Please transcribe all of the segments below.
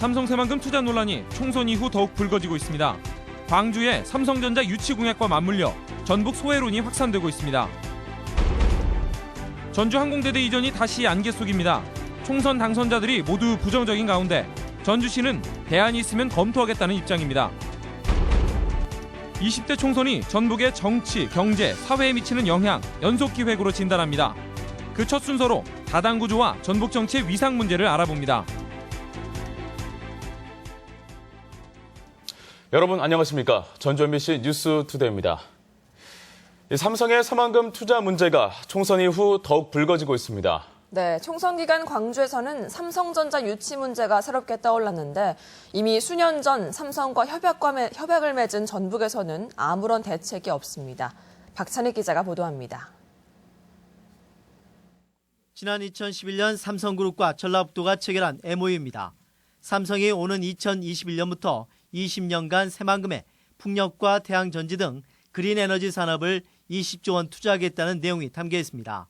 삼성 새만금 투자 논란이 총선 이후 더욱 불거지고 있습니다. 광주의 삼성전자 유치 공약과 맞물려 전북 소외론이 확산되고 있습니다. 전주 항공대대 이전이 다시 안개 속입니다. 총선 당선자들이 모두 부정적인 가운데 전주시는 대안이 있으면 검토하겠다는 입장입니다. 20대 총선이 전북의 정치, 경제, 사회에 미치는 영향 연속기획으로 진단합니다. 그 첫 순서로 다당 구조와 전북 정치의 위상 문제를 알아봅니다. 여러분 안녕하십니까? 전주 MBC 뉴스투데이입니다. 삼성의 새만금 투자 문제가 총선 이후 더욱 불거지고 있습니다. 네, 총선 기간 광주에서는 삼성전자 유치 문제가 새롭게 떠올랐는데 이미 수년 전 삼성과 협약을 맺은 전북에서는 아무런 대책이 없습니다. 박찬희 기자가 보도합니다. 지난 2011년 삼성그룹과 전라북도가 체결한 MOU입니다. 삼성이 오는 2021년부터 20년간 새만금에 풍력과 태양전지 등 그린 에너지 산업을 20조 원 투자하겠다는 내용이 담겨 있습니다.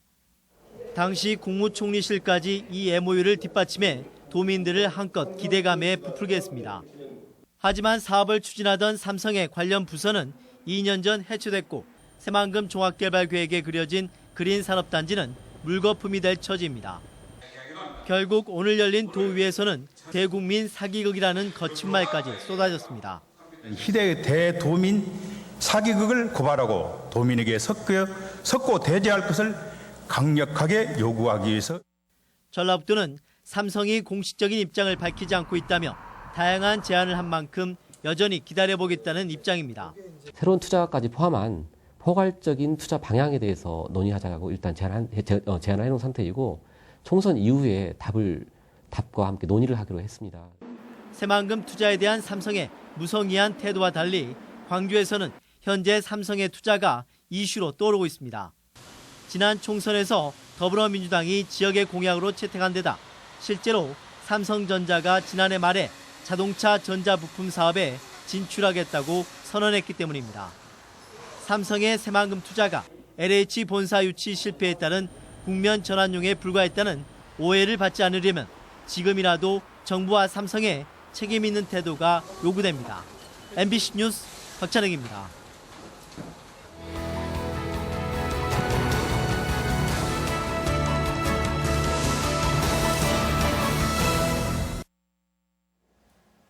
당시 국무총리실까지 이 MOU를 뒷받침해 도민들을 한껏 기대감에 부풀게 했습니다. 하지만 사업을 추진하던 삼성의 관련 부서는 2년 전 해체됐고 새만금 종합개발계획에 그려진 그린 산업단지는 물거품이 될 처지입니다. 결국 오늘 열린 도의회에서는 대국민 사기극이라는 거친 말까지 쏟아졌습니다. 희대 대도민 사기극을 고발하고 도민에게 섞고 대제할 것을 강력하게 요구하기 위해서 전라북도는 삼성이 공식적인 입장을 밝히지 않고 있다며 다양한 제안을 한 만큼 여전히 기다려보겠다는 입장입니다. 새로운 투자까지 포함한 포괄적인 투자 방향에 대해서 논의하자고 일단 제안을 해놓은 상태이고 총선 이후에 답과 함께 논의를 하기로 했습니다. 새만금 투자에 대한 삼성의 무성의한 태도와 달리 광주에서는 현재 삼성의 투자가 이슈로 떠오르고 있습니다. 지난 총선에서 더불어민주당이 지역의 공약으로 채택한 데다 실제로 삼성전자가 지난해 말에 자동차 전자부품 사업에 진출하겠다고 선언했기 때문입니다. 삼성의 새만금 투자가 LH 본사 유치 실패에 따른 국면 전환용에 불과했다는 오해를 받지 않으려면 지금이라도 정부와 삼성의 책임 있는 태도가 요구됩니다. MBC 뉴스 박찬혁입니다.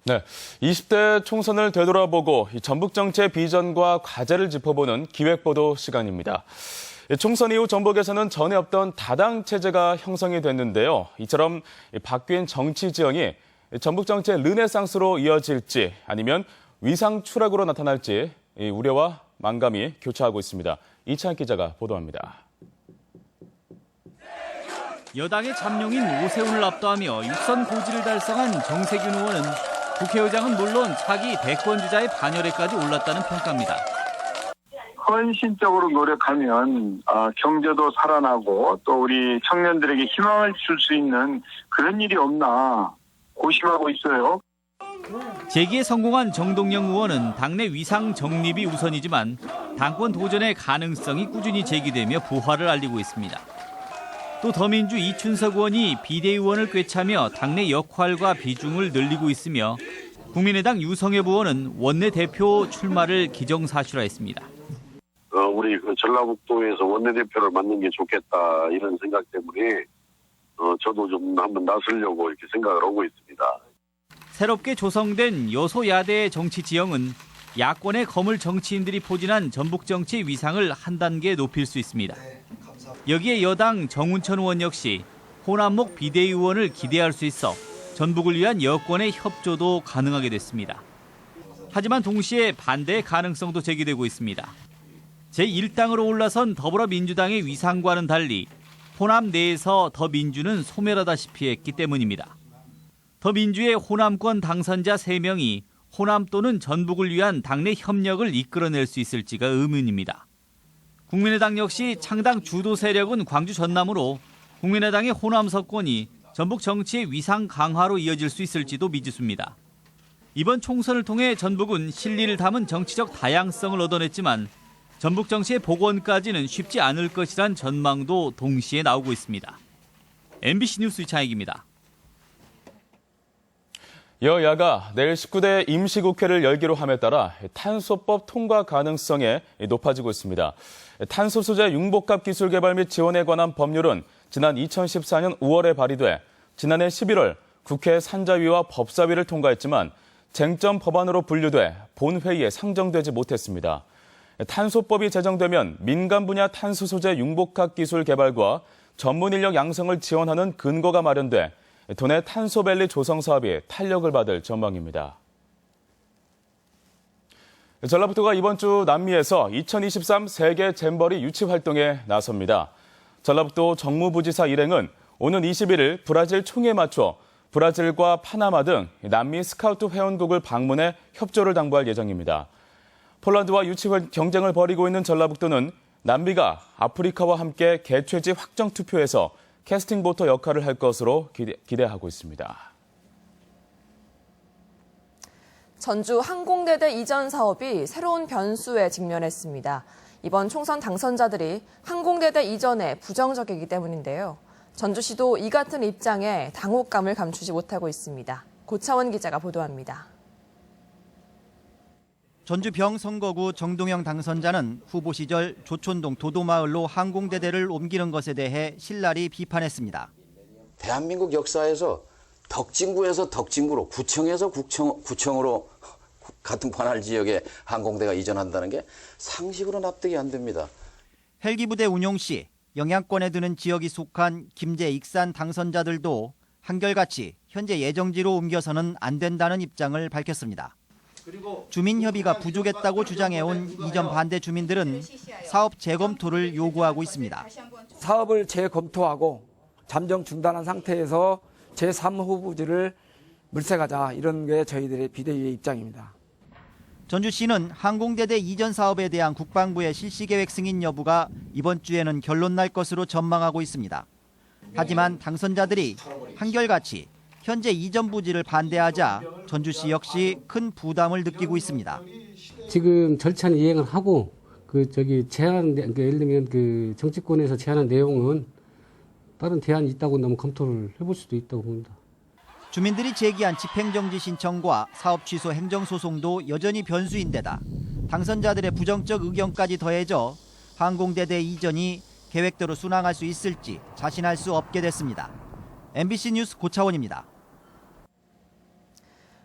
네, 20대 총선을 되돌아보고 전북 정치의 비전과 과제를 짚어보는 기획보도 시간입니다. 총선 이후 전북에서는 전에 없던 다당 체제가 형성이 됐는데요. 이처럼 바뀐 정치 지형이 전북 정치의 르네상스로 이어질지 아니면 위상 추락으로 나타날지 우려와 만감이 교차하고 있습니다. 이찬 기자가 보도합니다. 여당의 잠룡인 오세훈을 압도하며 6선 고지를 달성한 정세균 의원은 국회의장은 물론 차기 대권주자의 반열에까지 올랐다는 평가입니다. 헌신적으로 노력하면 경제도 살아나고 또 우리 청년들에게 희망을 줄 수 있는 그런 일이 없나 고심하고 있어요. 재기에 성공한 정동영 의원은 당내 위상 정립이 우선이지만 당권 도전의 가능성이 꾸준히 제기되며 부활을 알리고 있습니다. 또 더민주 이춘석 의원이 비대위원을 꿰차며 당내 역할과 비중을 늘리고 있으며 국민의당 유성엽 의원은 원내대표 출마를 기정사실화했습니다. 우리 전라북도에서 원내대표를 맡는 게 좋겠다 이런 생각 때문에 저도 좀 한번 나서려고 이렇게 생각을 하고 있습니다. 새롭게 조성된 여소야대의 정치 지형은 야권의 거물 정치인들이 포진한 전북 정치의 위상을 한 단계 높일 수 있습니다. 여기에 여당 정운천 의원 역시 호남목 비대위 의원을 기대할 수 있어 전북을 위한 여권의 협조도 가능하게 됐습니다. 하지만 동시에 반대의 가능성도 제기되고 있습니다. 제1당으로 올라선 더불어민주당의 위상과는 달리 호남 내에서 더민주는 소멸하다시피 했기 때문입니다. 더민주의 호남권 당선자 3명이 호남 또는 전북을 위한 당내 협력을 이끌어낼 수 있을지가 의문입니다. 국민의당 역시 창당 주도 세력은 광주 전남으로 국민의당의 호남 석권이 전북 정치의 위상 강화로 이어질 수 있을지도 미지수입니다. 이번 총선을 통해 전북은 실리를 담은 정치적 다양성을 얻어냈지만 전북 정치의 복원까지는 쉽지 않을 것이란 전망도 동시에 나오고 있습니다. MBC 뉴스 이창익입니다. 여야가 내일 19대 임시국회를 열기로 함에 따라 탄소법 통과 가능성이 높아지고 있습니다. 탄소 소재 융복합 기술 개발 및 지원에 관한 법률은 지난 2014년 5월에 발의돼 지난해 11월 국회 산자위와 법사위를 통과했지만 쟁점 법안으로 분류돼 본회의에 상정되지 못했습니다. 탄소법이 제정되면 민간 분야 탄소 소재 융복합 기술 개발과 전문 인력 양성을 지원하는 근거가 마련돼 도내 탄소밸리 조성 사업이 탄력을 받을 전망입니다. 전라북도가 이번 주 남미에서 2023 세계 잼버리 유치 활동에 나섭니다. 전라북도 정무부지사 일행은 오는 21일 브라질 총회에 맞춰 브라질과 파나마 등 남미 스카우트 회원국을 방문해 협조를 당부할 예정입니다. 폴란드와 유치 경쟁을 벌이고 있는 전라북도는 남미가 아프리카와 함께 개최지 확정 투표에서 캐스팅 보터 역할을 할 것으로 기대하고 있습니다. 전주 항공대대 이전 사업이 새로운 변수에 직면했습니다. 이번 총선 당선자들이 항공대대 이전에 부정적이기 때문인데요. 전주시도 이 같은 입장에 당혹감을 감추지 못하고 있습니다. 고차원 기자가 보도합니다. 전주 병선거구 정동영 당선자는 후보 시절 조촌동 도도마을로 항공대대를 옮기는 것에 대해 신랄히 비판했습니다. 대한민국 역사에서 덕진구에서 덕진구로, 구청에서 구청으로 같은 관할 지역에 항공대가 이전한다는 게 상식으로 납득이 안 됩니다. 헬기부대 운용 시 영향권에 드는 지역이 속한 김제, 익산 당선자들도 한결같이 현재 예정지로 옮겨서는 안 된다는 입장을 밝혔습니다. 주민협의가 부족했다고 주장해온 이전 반대 주민들은 사업 재검토를 요구하고 있습니다. 사업을 재검토하고 잠정 중단한 상태에서 제3후보지를 물색하자, 이런 게 저희들의 비대위의 입장입니다. 전주시는 항공대대 이전 사업에 대한 국방부의 실시계획 승인 여부가 이번 주에는 결론 날 것으로 전망하고 있습니다. 하지만 당선자들이 한결같이 현재 이전 부지를 반대하자 전주시 역시 큰 부담을 느끼고 있습니다. 지금 절차는 이행을 하고 제안, 예를 들면 정치권에서 제안한 내용은 다른 대안이 있다고 너무 검토를 해볼 수도 있다고 봅니다. 주민들이 제기한 집행정지 신청과 사업 취소 행정소송도 여전히 변수인데다 당선자들의 부정적 의견까지 더해져 항공대대 이전이 계획대로 순항할 수 있을지 자신할 수 없게 됐습니다. MBC 뉴스 고차원입니다.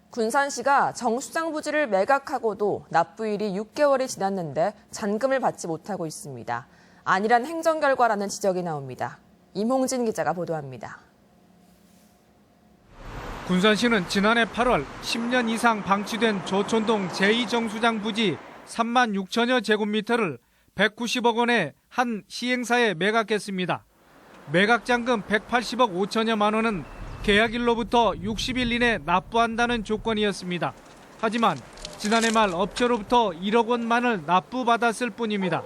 군산시가 정수장 부지를 매각하고도 납부일이 6개월이 지났는데 잔금을 받지 못하고 있습니다. 안일한 행정 결과라는 지적이 나옵니다. 임홍진 기자가 보도합니다. 군산시는 지난해 8월 10년 이상 방치된 조촌동 제2정수장 부지 3만 6천여 제곱미터를 190억 원에 한 시행사에 매각했습니다. 매각잔금 180억 5천여만 원은 계약일로부터 60일 이내 납부한다는 조건이었습니다. 하지만 지난해 말 업체로부터 1억 원만을 납부받았을 뿐입니다.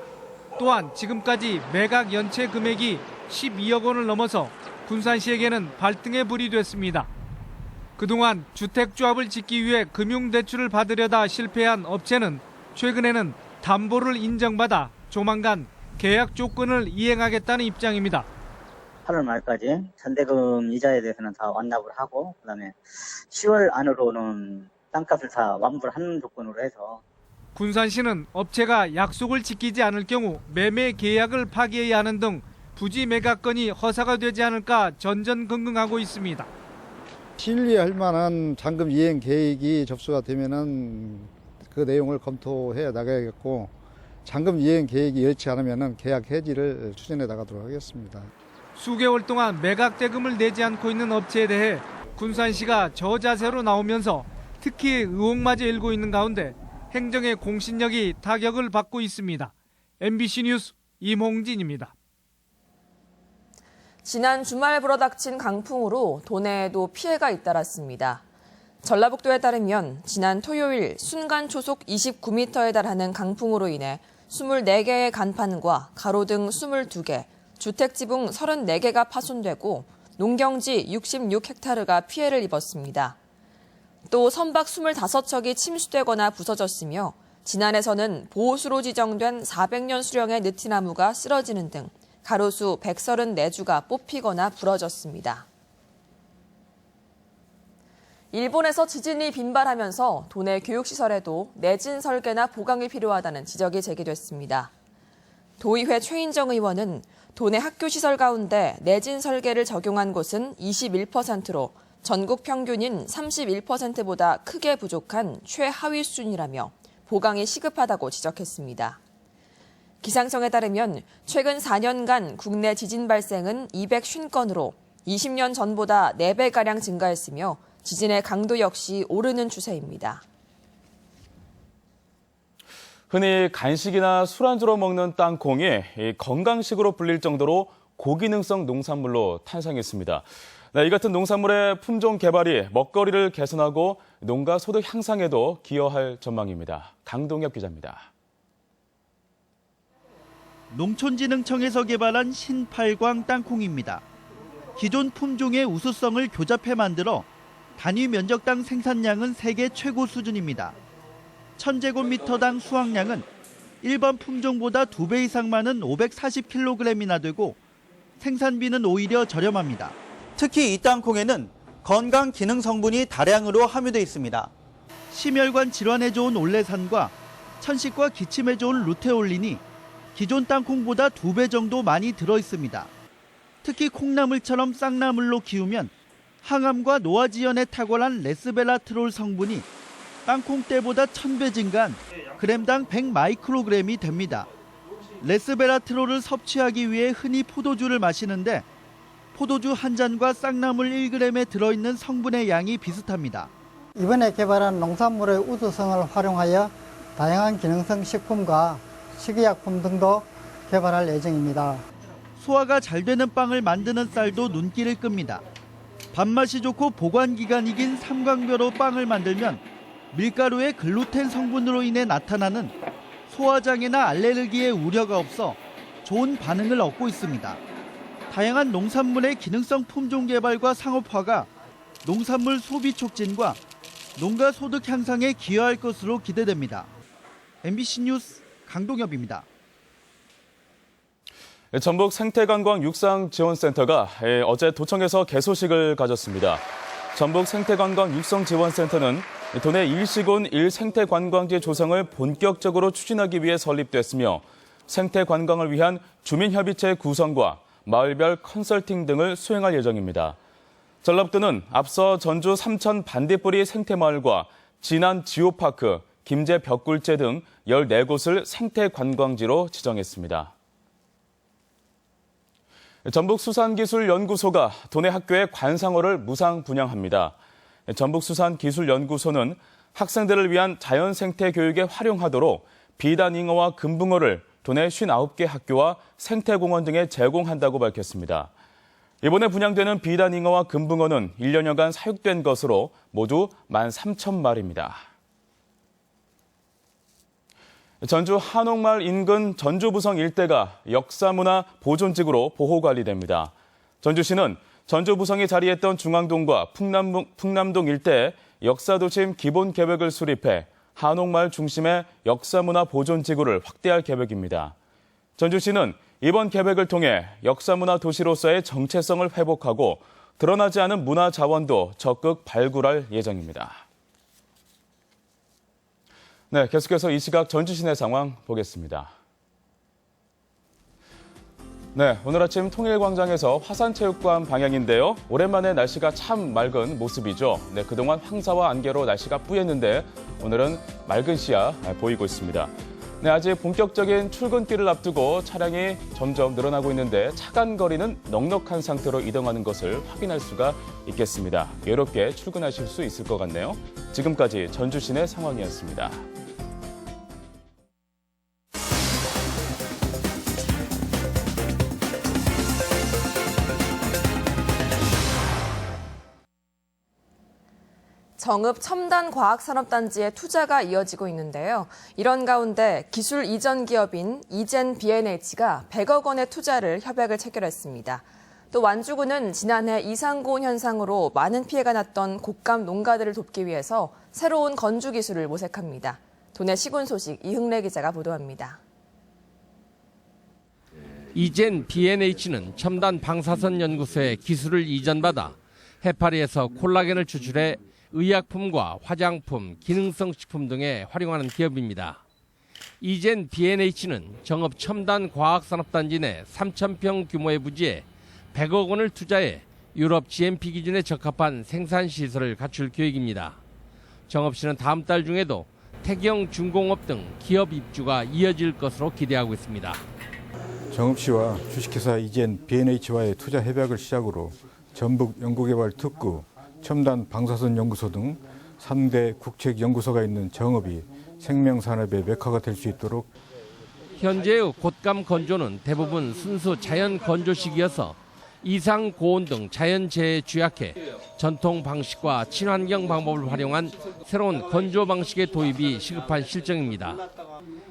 또한 지금까지 매각 연체 금액이 12억 원을 넘어서 군산시에게는 발등에 불이 됐습니다. 그동안 주택조합을 짓기 위해 금융대출을 받으려다 실패한 업체는 최근에는 담보를 인정받아 조만간 계약 조건을 이행하겠다는 입장입니다. 8월 말까지 전대금 이자에 대해서는 다 완납을 하고, 그다음에 10월 안으로는 땅값을 다 완부를 하는 조건으로 해서. 군산시는 업체가 약속을 지키지 않을 경우 매매 계약을 파기해야 하는 등 부지 매각건이 허사가 되지 않을까 전전긍긍하고 있습니다. 신뢰할 만한 잔금 이행 계획이 접수가 되면은 그 내용을 검토해 나가야겠고, 잔금 이행 계획이 여의치 않으면은 계약 해지를 추진해 나가도록 하겠습니다. 수개월 동안 매각 대금을 내지 않고 있는 업체에 대해 군산시가 저자세로 나오면서 특히 의혹마저 일고 있는 가운데 행정의 공신력이 타격을 받고 있습니다. MBC 뉴스 임홍진입니다. 지난 주말 불어닥친 강풍으로 도내에도 피해가 잇따랐습니다. 전라북도에 따르면 지난 토요일 순간 초속 29m에 달하는 강풍으로 인해 24개의 간판과 가로등 22개, 주택 지붕 34개가 파손되고 농경지 66헥타르가 피해를 입었습니다. 또 선박 25척이 침수되거나 부서졌으며 진안에서는 보호수로 지정된 400년 수령의 느티나무가 쓰러지는 등 가로수 134주가 뽑히거나 부러졌습니다. 일본에서 지진이 빈발하면서 도내 교육시설에도 내진 설계나 보강이 필요하다는 지적이 제기됐습니다. 도의회 최인정 의원은 도내 학교시설 가운데 내진 설계를 적용한 곳은 21%로 전국 평균인 31%보다 크게 부족한 최하위 수준이라며 보강이 시급하다고 지적했습니다. 기상청에 따르면 최근 4년간 국내 지진 발생은 250건으로 20년 전보다 4배가량 증가했으며 지진의 강도 역시 오르는 추세입니다. 흔히 간식이나 술안주로 먹는 땅콩이 건강식으로 불릴 정도로 고기능성 농산물로 탄생했습니다. 이 같은 농산물의 품종 개발이 먹거리를 개선하고 농가 소득 향상에도 기여할 전망입니다. 강동엽 기자입니다. 농촌진흥청에서 개발한 신팔광 땅콩입니다. 기존 품종의 우수성을 교잡해 만들어 단위 면적당 생산량은 세계 최고 수준입니다. 1000제곱미터당 수확량은 일반 품종보다 2배 이상 많은 540kg이나 되고 생산비는 오히려 저렴합니다. 특히 이 땅콩에는 건강 기능 성분이 다량으로 함유돼 있습니다. 심혈관 질환에 좋은 올레산과 천식과 기침에 좋은 루테올린이 기존 땅콩보다 2배 정도 많이 들어 있습니다. 특히 콩나물처럼 쌍나물로 키우면 항암과 노화지연에 탁월한 레스베라트롤 성분이 땅콩 때보다 1000배 증가한 그램당 100마이크로그램이 됩니다. 레스베라트롤을 섭취하기 위해 흔히 포도주를 마시는데 포도주 한 잔과 쌍나물 1g에 들어있는 성분의 양이 비슷합니다. 이번에 개발한 농산물의 우수성을 활용하여 다양한 기능성 식품과 식이약품 등도 개발할 예정입니다. 소화가 잘 되는 빵을 만드는 쌀도 눈길을 끕니다. 밥맛이 좋고 보관기간이 긴 삼광벼로 빵을 만들면 밀가루의 글루텐 성분으로 인해 나타나는 소화장애나 알레르기의 우려가 없어 좋은 반응을 얻고 있습니다. 다양한 농산물의 기능성 품종 개발과 상업화가 농산물 소비 촉진과 농가 소득 향상에 기여할 것으로 기대됩니다. MBC 뉴스 강동엽입니다. 전북 생태관광육상지원센터가 어제 도청에서 개소식을 가졌습니다. 전북 생태관광육성지원센터는 도내 일시군 1생태관광지 조성을 본격적으로 추진하기 위해 설립됐으며 생태관광을 위한 주민협의체 구성과 마을별 컨설팅 등을 수행할 예정입니다. 전라북도는 앞서 전주 삼천 반딧불이 생태마을과 진안 지오파크, 김제 벽굴제 등 14곳을 생태관광지로 지정했습니다. 전북수산기술연구소가 도내 학교의 관상어를 무상 분양합니다. 전북수산기술연구소는 학생들을 위한 자연생태 교육에 활용하도록 비단잉어와 금붕어를 도내 59개 학교와 생태공원 등에 제공한다고 밝혔습니다. 이번에 분양되는 비단잉어와 금붕어는 1년여간 사육된 것으로 모두 13,000마리입니다. 전주 한옥마을 인근 전주부성 일대가 역사문화 보존지구로 보호관리됩니다. 전주시는 전주부성이 자리했던 중앙동과 풍남동 일대에 역사도심 기본계획을 수립해 한옥마을 중심의 역사문화 보존지구를 확대할 계획입니다. 전주시는 이번 계획을 통해 역사문화 도시로서의 정체성을 회복하고 드러나지 않은 문화 자원도 적극 발굴할 예정입니다. 네, 계속해서 이 시각 전주 시내 상황 보겠습니다. 네, 오늘 아침 통일광장에서 화산체육관 방향인데요. 오랜만에 날씨가 참 맑은 모습이죠. 네, 그동안 황사와 안개로 날씨가 뿌였는데 오늘은 맑은 시야 보이고 있습니다. 네, 아직 본격적인 출근길을 앞두고 차량이 점점 늘어나고 있는데 차간 거리는 넉넉한 상태로 이동하는 것을 확인할 수가 있겠습니다. 여유롭게 출근하실 수 있을 것 같네요. 지금까지 전주 시내 상황이었습니다. 정읍 첨단과학산업단지에 투자가 이어지고 있는데요. 이런 가운데 기술 이전 기업인 이젠 B&H가 100억 원의 투자를 협약을 체결했습니다. 또 완주군은 지난해 이상고온 현상으로 많은 피해가 났던 곡감 농가들을 돕기 위해서 새로운 건주 기술을 모색합니다. 도내 시군 소식 이흥래 기자가 보도합니다. 이젠 B&H는 첨단 방사선 연구소에 기술을 이전받아 해파리에서 콜라겐을 추출해 의약품과 화장품, 기능성 식품 등에 활용하는 기업입니다. 이젠 B&H는 정읍 첨단과학산업단지 내 3,000평 규모의 부지에 100억 원을 투자해 유럽 GMP 기준에 적합한 생산시설을 갖출 계획입니다. 정읍시는 다음 달 중에도 태경, 중공업 등 기업 입주가 이어질 것으로 기대하고 있습니다. 정읍시와 주식회사 이젠 B&H와의 투자 협약을 시작으로 전북 연구개발 특구, 첨단 방사선 연구소 등 3대 국책 연구소가 있는 정읍이 생명산업의 메카가 될 수 있도록. 현재의 곶감 건조는 대부분 순수 자연 건조식이어서 이상 고온 등 자연재해에 취약해 전통 방식과 친환경 방법을 활용한 새로운 건조 방식의 도입이 시급한 실정입니다.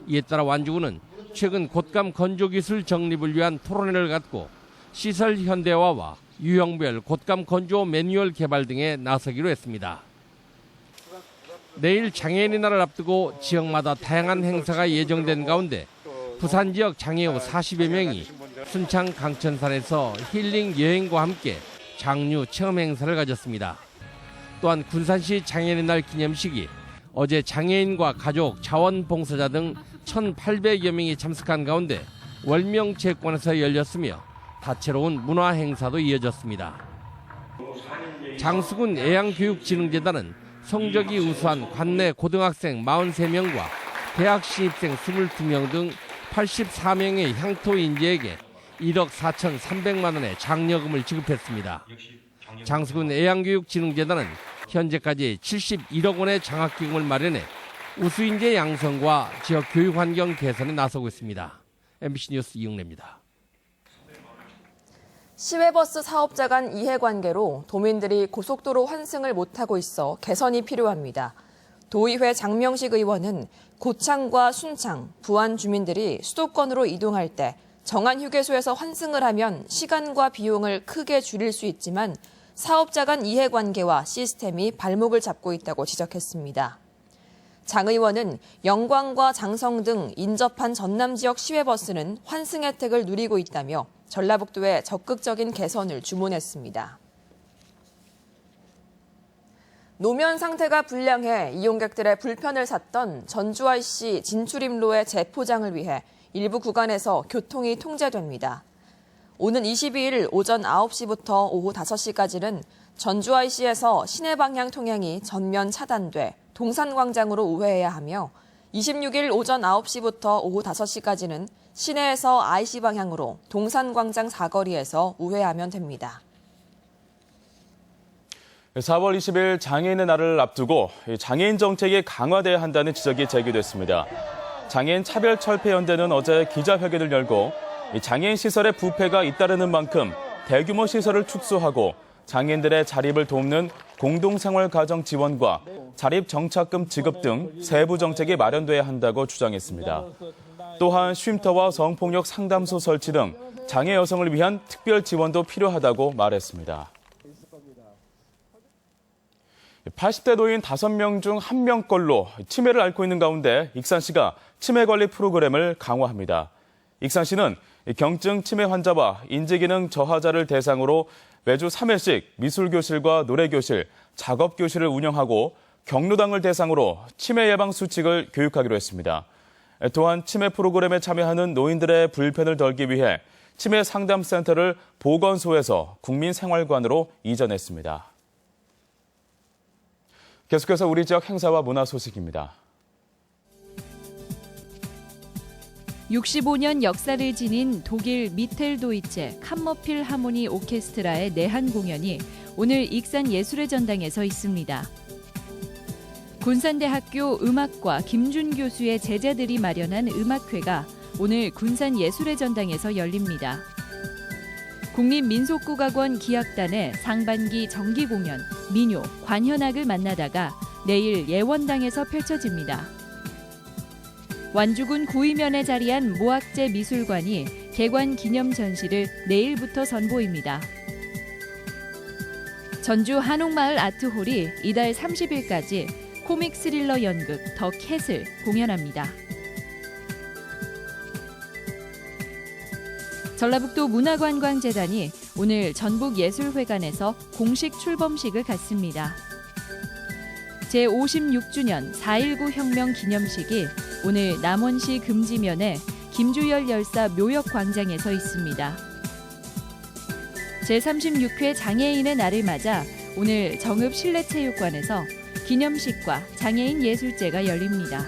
이에 따라 완주군은 최근 곶감 건조 기술 정립을 위한 토론회를 갖고 시설 현대화와 유형별 곶감 건조 매뉴얼 개발 등에 나서기로 했습니다. 내일 장애인의 날을 앞두고 지역마다 다양한 행사가 예정된 가운데 부산 지역 장애우 40여 명이 순창 강천산에서 힐링 여행과 함께 장류 체험 행사를 가졌습니다. 또한 군산시 장애인의 날 기념식이 어제 장애인과 가족, 자원봉사자 등 1,800여 명이 참석한 가운데 월명체육관에서 열렸으며 다채로운 문화 행사도 이어졌습니다. 장수군 애양교육진흥재단은 성적이 우수한 관내 고등학생 43명과 대학 신입생 22명 등 84명의 향토 인재에게 1억 4,300만 원의 장려금을 지급했습니다. 장수군 애양교육진흥재단은 현재까지 71억 원의 장학기금을 마련해 우수인재 양성과 지역 교육 환경 개선에 나서고 있습니다. MBC 뉴스 이용래입니다. 시외버스 사업자 간 이해관계로 도민들이 고속도로 환승을 못하고 있어 개선이 필요합니다. 도의회 장명식 의원은 고창과 순창, 부안 주민들이 수도권으로 이동할 때 정한 휴게소에서 환승을 하면 시간과 비용을 크게 줄일 수 있지만 사업자 간 이해관계와 시스템이 발목을 잡고 있다고 지적했습니다. 장 의원은 영광과 장성 등 인접한 전남 지역 시외버스는 환승 혜택을 누리고 있다며 전라북도에 적극적인 개선을 주문했습니다. 노면 상태가 불량해 이용객들의 불편을 샀던 전주 IC 진출입로의 재포장을 위해 일부 구간에서 교통이 통제됩니다. 오는 22일 오전 9시부터 오후 5시까지는 전주 IC에서 시내 방향 통행이 전면 차단돼 동산광장으로 우회해야 하며 26일 오전 9시부터 오후 5시까지는 시내에서 IC 방향으로 동산광장 사거리에서 우회하면 됩니다. 4월 20일 장애인의 날을 앞두고 장애인 정책이 강화돼야 한다는 지적이 제기됐습니다. 장애인 차별철폐연대는 어제 기자회견을 열고 장애인 시설의 부패가 잇따르는 만큼 대규모 시설을 축소하고 장애인들의 자립을 돕는 공동생활가정 지원과 자립정착금 지급 등 세부 정책이 마련돼야 한다고 주장했습니다. 또한 쉼터와 성폭력 상담소 설치 등 장애 여성을 위한 특별 지원도 필요하다고 말했습니다. 80대 노인 5명 중 1명꼴로 치매를 앓고 있는 가운데 익산시가 치매관리 프로그램을 강화합니다. 익산시는 경증 치매 환자와 인지기능 저하자를 대상으로 매주 3회씩 미술교실과 노래교실, 작업교실을 운영하고 경로당을 대상으로 치매 예방 수칙을 교육하기로 했습니다. 또한 치매 프로그램에 참여하는 노인들의 불편을 덜기 위해 치매 상담센터를 보건소에서 국민생활관으로 이전했습니다. 계속해서 우리 지역 행사와 문화 소식입니다. 65년 역사를 지닌 독일 미텔도이체 캄머필 하모니 오케스트라의 내한 공연이 오늘 익산 예술의 전당에서 있습니다. 군산대학교 음악과 김준 교수의 제자들이 마련한 음악회가 오늘 군산 예술의 전당에서 열립니다. 국립민속국악원 기악단의 상반기 정기 공연, 민요, 관현악을 만나다가 내일 예원당에서 펼쳐집니다. 완주군 구이면에 자리한 모악제 미술관이 개관 기념 전시를 내일부터 선보입니다. 전주 한옥마을 아트홀이 이달 30일까지 코믹 스릴러 연극 더 캣을 공연합니다. 전라북도 문화관광재단이 오늘 전북예술회관에서 공식 출범식을 갖습니다. 제56주년 4.19 혁명 기념식이 오늘 남원시 금지면의 김주열 열사 묘역광장에서 있습니다. 제36회 장애인의 날을 맞아 오늘 정읍 실내체육관에서 기념식과 장애인 예술제가 열립니다.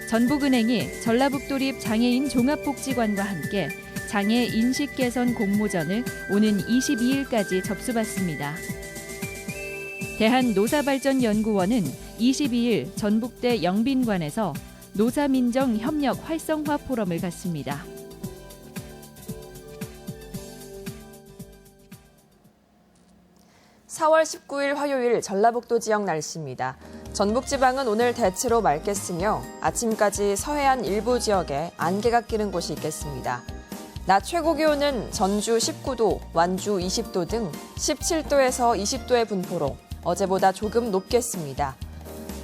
전북은행이 전라북도립 장애인 종합복지관과 함께 장애 인식 개선 공모전을 오는 22일까지 접수받습니다. 대한노사발전연구원은 22일 전북대 영빈관에서 노사민정 협력 활성화 포럼을 갖습니다. (4월 19일) 화요일 전라북도 지역 날씨입니다. 전북 지방은 오늘 대체로 맑겠으며 아침까지 서해안 일부 지역에 안개가 끼는 곳이 있겠습니다. 낮 최고 기온은 전주 19도, 완주 20도 등 17도에서 20도의 분포로 어제보다 조금 높겠습니다.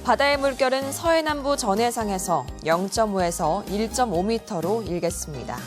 바다의 물결은 서해남부 전해상에서 0.5에서 1.5m로 일겠습니다.